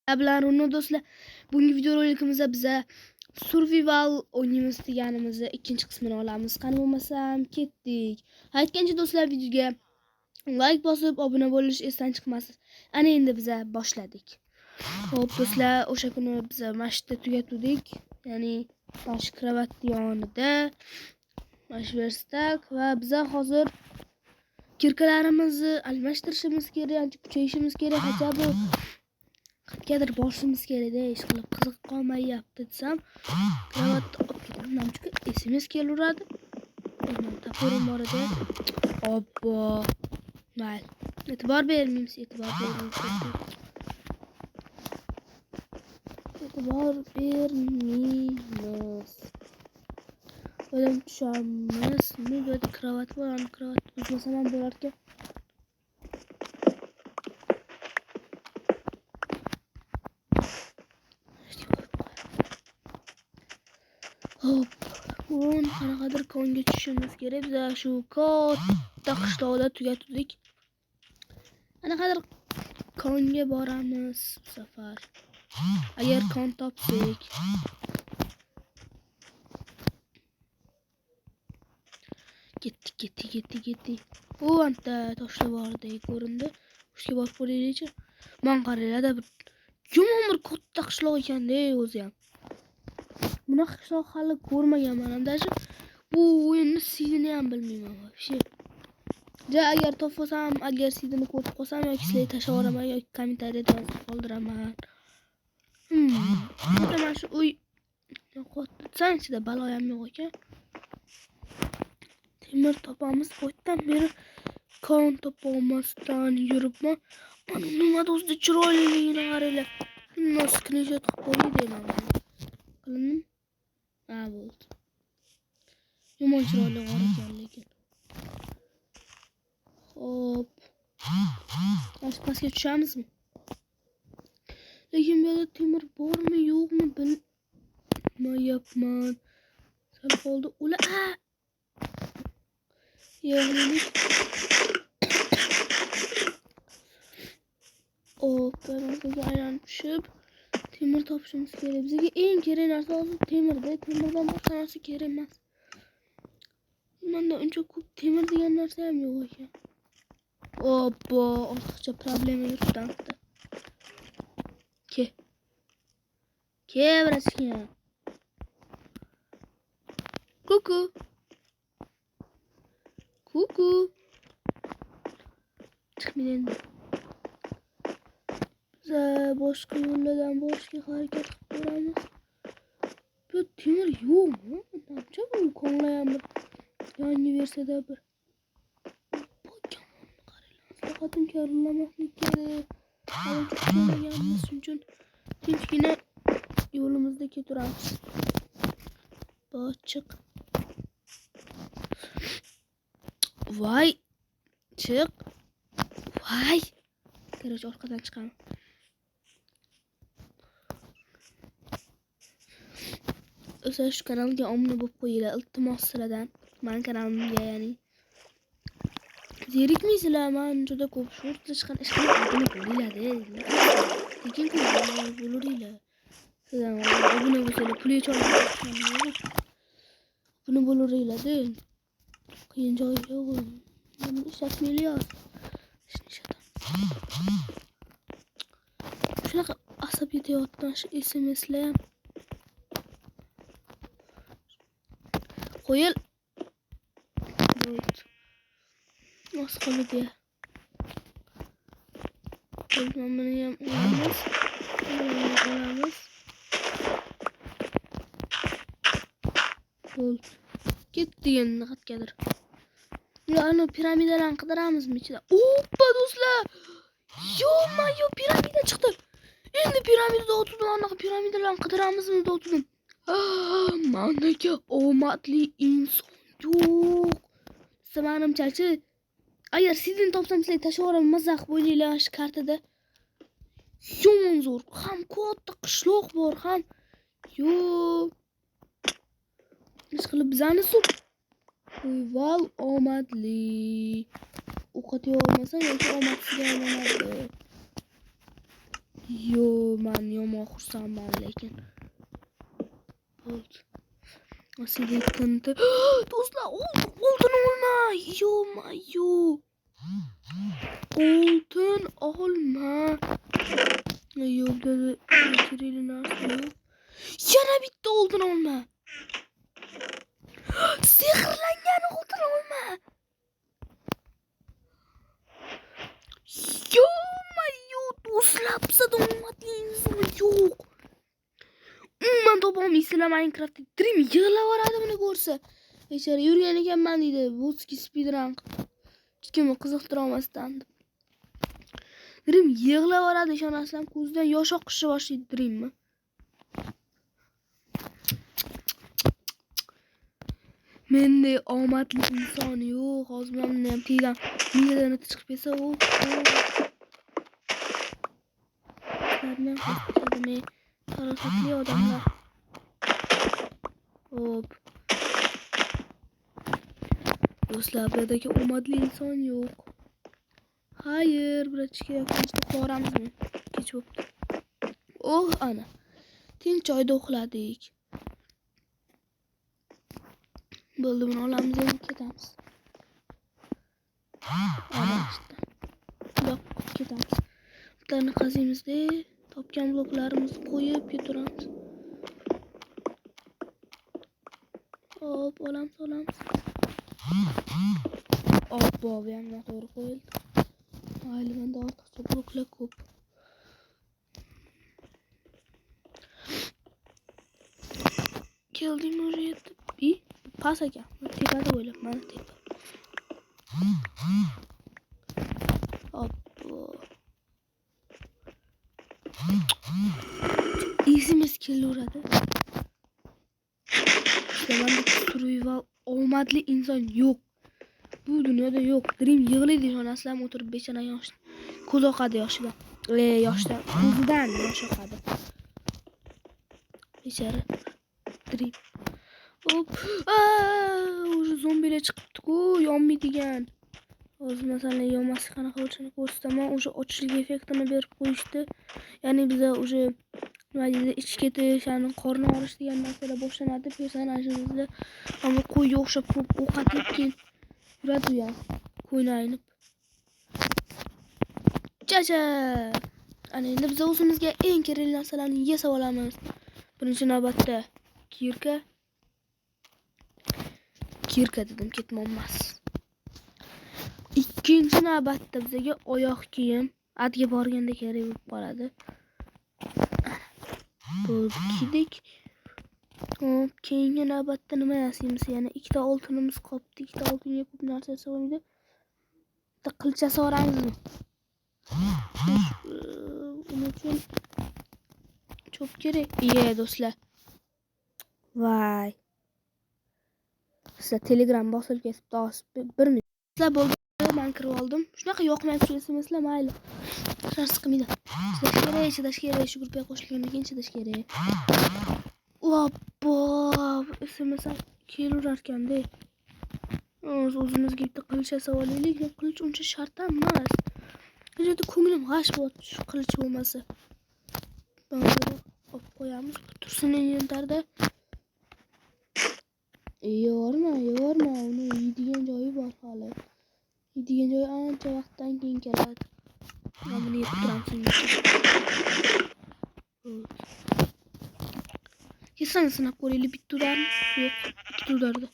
Bilan do'stlar, bugungi videorolikimizda biza survival o'ynaymiz deganimizni ikkinchi qismini olamiz. Qani bo'lmasam ketdik. Aytgancha do'stlar, videoga like bosib, obuna bo'lish esdan chiqmasin. Ana endi biza boshladik. Xo'p do'stlar, o'sha kuni biza mashqda tugatdik. Ya'ni bosh kravat yonida mash verstak va biza hozir kirkalarimizni almashtirishimiz kerak, kuchayishimiz kerak. Hatto bu qayergadir borishimiz kerak-da, ish qilib qiziqib qolmayapti desam, kravatni olib ketaman. Namchuk SMS kelaveradi. Tapurim bor edi. Obbo. Mayli. E'tibor bermaymiz. E'tibor bermaymiz. O'ylam tushamiz. Bu yerda kravat bor, ani kravatni buzmasam ham bo'larkan. Hop, bugun qanaqadir konga tushishimiz kerak. Biz shu katta qishloqda tugatdik. Qanaqadir konga boramiz bu safar. Agar kon topsak. Ketdik. Bu anta toshlar bordek ko'rindi. O'shga borib ko'raylikchi. Men qaraylarda bir yomon bir katta qishloq ekan-da o'zi ham. Bunaqa qishloq hali ko'rmaganman ham. Даже bu o'yinni sidini ham bilmayman вообще. Ja agar topsam, agar sidini ko'rib qolsam yoki sizlarga tashlab yuboraman yoki kommentariyada yozib qoldiraman. Mana shu uy qo'rqitsam ichida balo ham yo'q ekan. Temir topamiz. Qo'ydan beri kon topolmasdan yuribman. Mana nima do'sti chiroyliligini qaranglar. Bundan screenshot qilib qo'yay deyman. Qilindim. Ha bo'ldi. Yomon chiroyli g'or ekan lekin. Hop. Ash pastga tushamizmi? Lekin bu yerda temir bormi, yo'qmi bilmayapman. Sal qoldi. Ula Ya'ni Operaga aylanib tushib temir topishimiz kerak. Bizga eng kerak narsa hozir temirda. Temirdan boshqa narsa kerak emas. Menda uncha ko'p temir degan narsa ham yo'q ekan. Oppo, ortiqcha problema yuribdi. Ke vrachka. Kuku. Chiqmaydi. Biz boshqa yo'llardan borishga harakat qilib ko'ramiz. Bu temir yo'qmi? Namcha bu konlayam bir yangi versiyada bir faqatim karillamaslik kerak. Qolganimiz uchun tinchgina yo'limizda keturamiz. Chiq. Voy. Chiq. Voy. Qarach orqadan chiqaman. O'sha shu kanalga obuna bo'lib qo'yinglar, iltimos sizlardan. Men kanalimga ya'ni zerikmaysizlar, men juda ko'p shortda chiqqan ish qilib bo'laveradi. Lekin bo'laveringlar. Sizlar obuna bo'lsangiz pul yecholmaysiz. Buni bo'laveringlar-da. Qiyin joyi yo'q. Buni ishlatmaylik. Shunaqa asab yetayotgan shu SMS'lar ham. Qo'yil. Nos qoldi. Buni ham olamiz. Bo'ldi. Ketdi endi qayergadir. Yo, ana piramidalarni qidiramizmi ichida? Oppa do'stlar. Yo, piramida chiqdi. Endi piramidada o'tirdim, anaqa piramidalarni qidiramizmi deb o'tirdim. Menga omadli inson yo'q. Simanimcha-chi, agar sizni topsam sizlarga tashlab yuboraman, mazza qilib o'ylanglar shu kartada. Yomon zo'r, ham katta qishloq bor, ham yo'q. Ish qilib bizani survival omadli. O'qotiy olmasam yoki omadsizga aylanadi. Yo, men yomon xursandman lekin. Bo'ldi. Aslida kunti. Do'stlar, oltin olma. Yo. Oltin olma. Yo, dedi. Kerakli narsa yo'q. Yana bitta oltin olma. Sehrlangan oltin olma. Yo, do'stlar, bizda omadli inson yo'q. Umuman topolmaysizlar Minecraftda. Dream yig'laveradi buni ko'rsa. Bechora yurgan ekanman deydi. Botski speedrun. Hech kimni qiziqtira olmasdan. Dream yig'laveradi, ishonasizlar, ko'zidan yosh oqishni boshlaydi Dreammi. Menda omadli inson yo'q. Hozir men ham tiydan miyadan chiqib ketsa, men farosatli odamlar. Hop. Do'stlar, buradagi omadli inson yo'q. Hayır, biraz kerakli qo'ramizmi? Kech bo'pti. Ana. Tinch joyda uxladik. Bo'ldi, buni olamiz, endi ketamiz. Ana işte. Yo'q, ketamiz. Bularni qaziymiz-da, topgan bloklarimizni qo'yib keturamiz. Hop, olamiz. Obbo, bu ham noto'g'ri qo'yildi. Mayli, menda ortiqcha bloklar ko'p. Keldim oraya yetib. Pas ekan. Tepada o'ylab, mana tepa. Obbo. Izimiz kelaveradi. Menda survival omadli inson yo'q. Bu dunyoda yo'q. Dream yig'laydi, ishonasizlarmi, o'tirib bechana yosh. Ko'z oqadi yoshidan. Yoshdan. Ko'zidan yosh oqadi. Bechara Dream. Hop. Уже zombilar chiqibdi-ku, yonmaydigan. Hozir masalan yonmaslik qanaqa bo'lishini ko'rsataman. Уже ochlik effektini berib qo'yishdi. Ya'ni biza уже nima deydi, ichib ketish, ya'ni qorni og'rish degan narsalar boshlanadi personajimizda. Ammo qo'yga o'xshab ko'p ovqat yeb keyin yuradi u ham. Qo'yni aynib. Chacha. Ana endi biz o'zimizga eng kerakli narsalarni yesa olamiz. Birinchi navbatda kirka dedim, ketmonmas. Ikkinchi navbatda bizga oyoq kiyim, atga borganda kerak bo'lib qoladi. Bo'ldi, kiydik. Hop, keyingi navbatda nima yasaymiz? Yana ikkita oltinimiz qolibdi. Ikkita oltinga ko'p narsa yasaolmaydi. Bitta qilich yasaoramizmi? Buning uchun cho'p kerak. Do'stlar. Voy. Sizlar Telegram bosilib ketibdi. 1 minut. Sizlar bo'ldi, men kirib oldim. Shunaqa yoqmayapti esimizlar, mayli. Hech narsa qilmaydi. Chidash kerak, shu gruppaga qo'shilgandan keyin chidash kerak. Oppo, SMS kelaverar ekanda. O'zimizga bitta qilich yasab olaylik. Qilich uncha shart emas. Hozirda ko'nglim g'ash bo'lyapti, shu qilich bo'lmasa. Olib qo'yamiz. Tursin inventarda. Yorma, uni yeydigan joyi bor hali. Yeydigan joyi ancha vaqtdan keyin keladi. Men buni yeb turamiz. Kesin sinab ko'raylik, bittudan yo'q, bittudarda.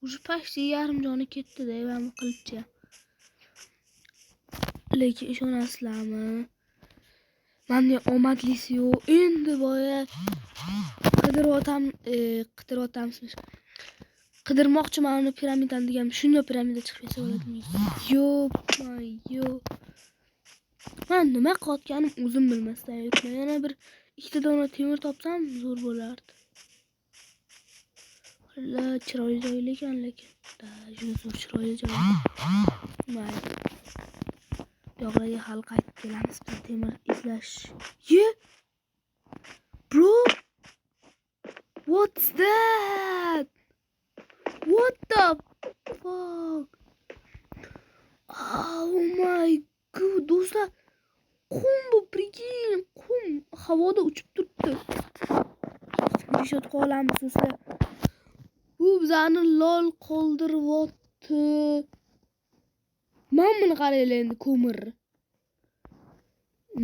Уже почти yarim joni ketdi-da, men qilibchi. Lekin ishonasizlarmi? Menda omadlisi yo'q. Endi boya qidirmoqchiman uni piramidani degan. Shunday piramida chiqib ketsa bo'ladimi? Yo'q. Men nima qilayotganim o'zim bilmasdan yuribman. Yana bir ikkita dona temir topsam zo'r bo'lardi. Chiroyli joy ekan, lekin juda zo'r chiroyli joy. Mayli. Yo'qlarga hal qaytib kelamiz. Temir izlash. Bro, what's that? What the fuck? Oh my god, do'stlar. Qum bu, прикинь, havoda uchib turibdi. Screenshot qolamiz sizlar. Bu bizani lol qoldiryapti. Men buni qaranglar endi ko'mir.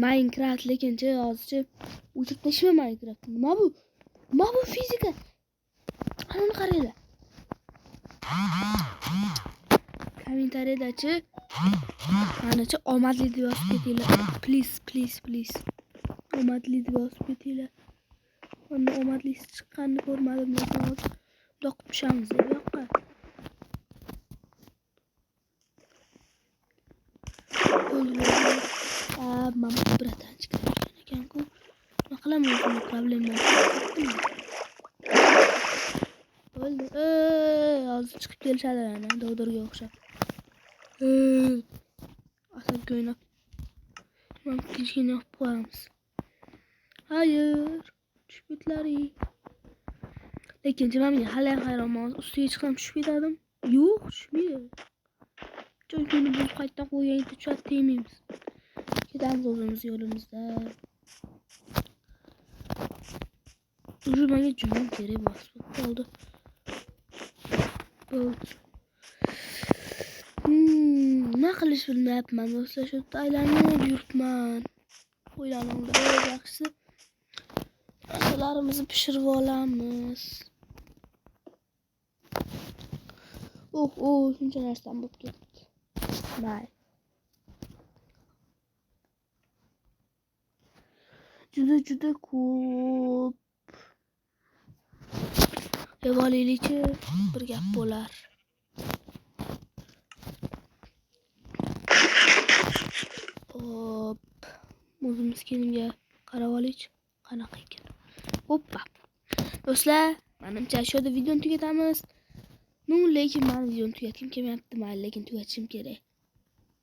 Minecraft lekinchi hozircha o'chirib tashlama Minecraft. Nima bu? Nima bu fizika? Qani qaranglar. Kommentariyadachi manacha omadli deb yozib ketinglar. Please. Omadli deb yozib ketinglar. Mana omadlisi chiqqanini ko'rmadim lekin hozir doqib tushamiz bu yoqqa. Mama bratan chiqib ekan-ku. Nima qilaman o'zimga problema bo'ldi. Hozir chiqib kelishadi ana dovdirga o'xshab. Asalga o'ynab. Mana kichkina olib qo'yamiz. Hayır. Tushib ketlaring. Lekin menga hali ham hayronman. Ustiga chiqsam tushib ketadim. Yo'q, tushmaydi. Chunki biz qaytadan qo'ygan tushadi tegmaymiz. Ketamiz o'zimiz yo'limizda. Menga jumon kerak bo'ldi. Nima qilish bilmayapman do'stlar. Shu yerda aylanib yuribman. O'ylanimda yaxshisi narsalarimizni pishirib olamiz. Shuncha narsam bo'lib ketdi. May. Juda ko'p. Evolaylikchi bir gap bo'lar. O'zimiz kelingga qarab olaylik. Qanaqa ekan. Hoppa. Do'stlar, menimcha shu yerda videoni tugatamiz. Lekin men videoni tugatgim kelmayapti, lekin tugatishim kerak.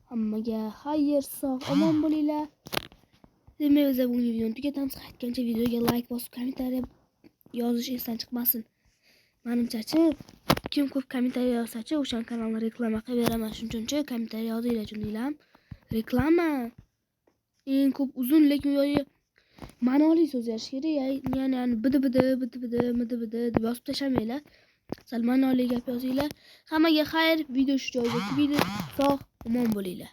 Hammaga xayr, sog', omon bo'linglar. Demak, biz bugun videoni tugatamiz. Qaytgancha videoga like bosib, kommentariya yozish esdan chiqmasin. Menimcha-chi, kim ko'p kommentariya yozsa-chi, o'sha kanalni reklama qilib beraman. Shuning kommentariya yozinglar, jumlalar. Reklama. Eng ko'p uzun lekin yo'li ma'noli so'z yozish kerak. Ya'ni bidi deb yozib tashamanglar. Sal ma'noli gap yozinglar. Hammaga xayr, video shu joyda tugaydi. Sog', omon bo'linglar.